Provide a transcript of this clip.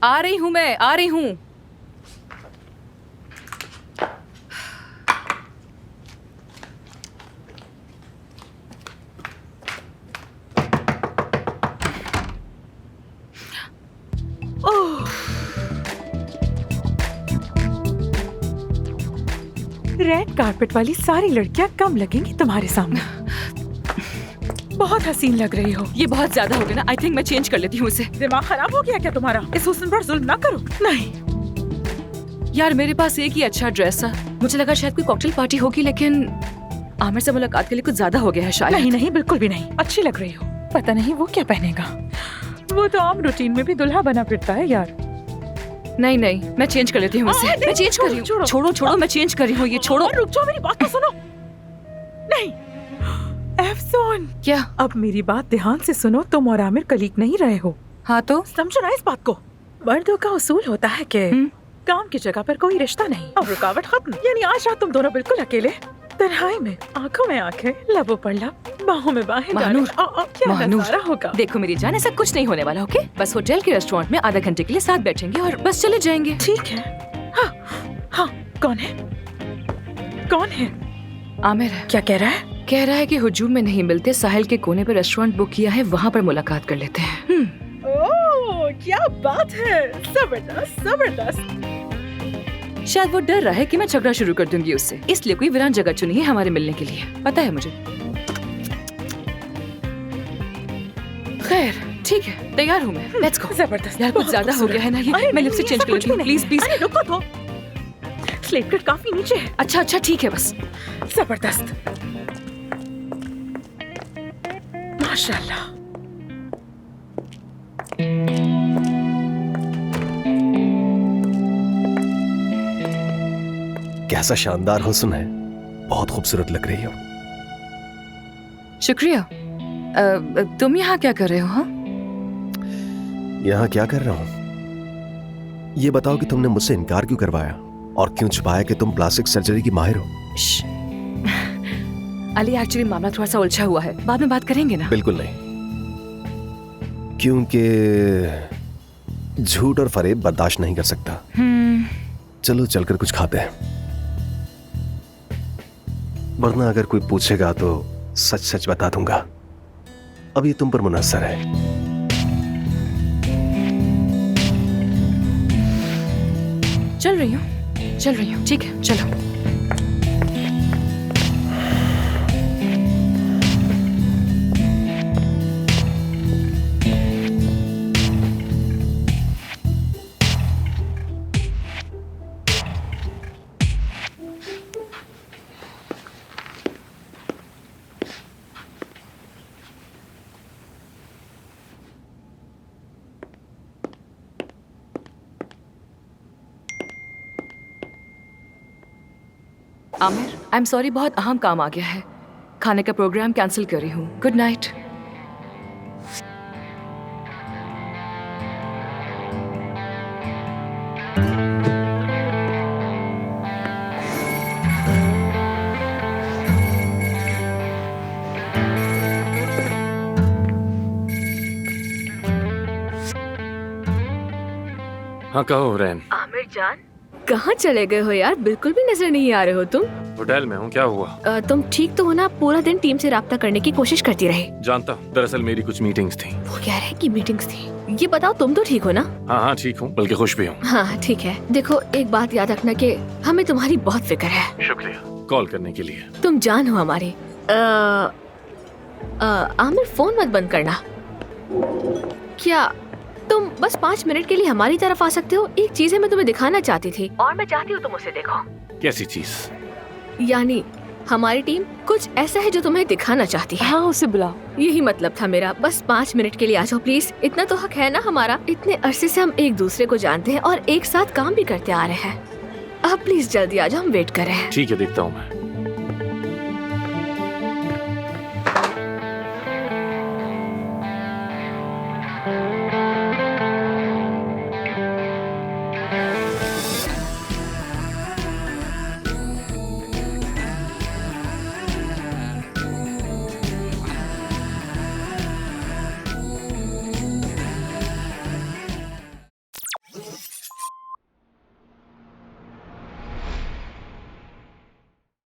आ रही हूँ, मैं आ रही हूँ। रेड कार्पेट वाली सारी लड़कियां कम लगेंगी तुम्हारे सामने। बहुत हसीन लग रही हो। ये बहुत ज्यादा हो गया ना। आई थिंक मैं चेंज कर लेती हूँ इसे। दिमाग खराब हो गया क्या तुम्हारा? इस हुस्न पर जुल्म ना करो। नहीं यार मेरे पास एक ही अच्छा ड्रेस है। मुझे लगा शायद कोई कॉकटेल पार्टी होगी, लेकिन आमिर से मुलाकात के लिए कुछ ज्यादा हो गया है शायद। नहीं नहीं, बिल्कुल भी नहीं। अच्छी लग रही हो। पता नहीं वो क्या पहनेगा। वो तो आम रूटीन में भी दुल्हा बना फिरता है यार। नहीं नहीं, मैं चेंज कर लेती हूँ इसे। मैं चेंज कर रही हूँ। छोड़ो छोड़ो, मैं चेंज कर रही हूँ। ये छोड़ो। रुक जाओ, मेरी बात तो सुनो। नहीं अफसोन। क्या? अब मेरी बात ध्यान से सुनो। तुम और आमिर कलीग नहीं रहे हो। हाँ तो समझो ना इस बात को। मर्दों का उसूल होता है कि काम की जगह पर कोई रिश्ता नहीं और रुकावट खत्म। यानी आज रात तुम दोनों बिल्कुल अकेले, तन्हाई में, आंखों में आंखें, लबों पर लब, बाहों में बाहें डाले। क्या नजारा होगा। देखो मेरी जान, ऐसा कुछ नहीं होने वाला। ओके, बस होटल के रेस्टोरेंट में आधा घंटे के लिए साथ बैठेंगे और बस चले जाएंगे। ठीक है। हाँ हाँ, कौन है? कौन है? आमिर है। क्या कह रहा है? कह रहा है कि हुजूम में नहीं मिलते, साहिल के कोने पर रेस्टोरेंट बुक किया है, वहाँ पर मुलाकात कर लेते हैं। ओह क्या बात है। जबरदस्त जबरदस्त। शायद वो डर रहा है कि मैं झगड़ा शुरू कर दूंगी उससे, इसलिए कोई वीरान जगह चुनी है हमारे मिलने के लिए। पता है मुझे। खैर ठीक है, तैयार हूँ मैं। Let's go. जबरदस्त। यार कुछ ज्यादा हो गया है ना ये। मैं लिपस्टिक चेंज कर लेती हूँ। Please please. अरे रुको तो। स्लेट कट काफी नीचे है। अच्छा अच्छा ठीक है बस। जबरदस्त। माशाल्लाह। कैसा शानदार हुस्न है। बहुत खूबसूरत लग रही हो। शुक्रिया। तुम यहाँ क्या कर रहे हो? हाँ, यहाँ क्या कर रहा हूँ? ये बताओ कि तुमने मुझसे इनकार क्यों करवाया और क्यों छुपाया कि तुम प्लास्टिक सर्जरी की माहिर हो? अली एक्चुअली मामला थोड़ा सा उलझा हुआ है, बाद में बात करेंगे ना। बिल्कुल नहीं, क्योंकि झूठ और फरेब बर्दाश्त नहीं कर सकता। चलो चलकर कुछ खाते हैं, वरना अगर कोई पूछेगा तो सच सच बता दूंगा। अब ये तुम पर मुनहसर है। चल रही हूँ। ठीक है चलो। आमिर, आई एम सॉरी, बहुत अहम काम आ गया है। खाने का प्रोग्राम कैंसिल कर रही हूँ। Good night. हाँ कहो रैन। आमिर जान, कहाँ चले गए हो यार? बिल्कुल भी नजर नहीं आ रहे हो तुम। होटल में हूँ, क्या हुआ? तुम ठीक तो हो ना? पूरा दिन टीम से राब्ता करने की कोशिश करती रही। जानता हूँ, दरअसल मेरी कुछ मीटिंग्स थी। वो कह रहे हैं कि मीटिंग्स थी। ये बताओ तुम तो ठीक हो ना? हाँ ठीक हूँ, बल्कि खुश भी हूँ। हाँ ठीक है। देखो एक बात याद रखना कि हमें तुम्हारी बहुत फिक्र है। शुक्रिया कॉल करने के लिए। तुम जान हो हमारी। आमिर फोन मत बंद करना। क्या तुम बस 5 मिनट के लिए हमारी तरफ आ सकते हो? एक चीज है मैं तुम्हें दिखाना चाहती थी और मैं चाहती हूँ तुम उसे देखो। कैसी चीज? यानी हमारी टीम कुछ ऐसा है जो तुम्हें दिखाना चाहती है। हाँ उसे बुलाओ। यही मतलब था मेरा। बस 5 मिनट के लिए आ जाओ प्लीज। इतना तो हक है ना हमारा। इतने अरसे से हम एक दूसरे को जानते हैं और एक साथ काम भी करते आ रहे हैं। अब प्लीज जल्दी आ जाओ, हम वेट कर रहे हैं। ठीक है देखता हूँ मैं।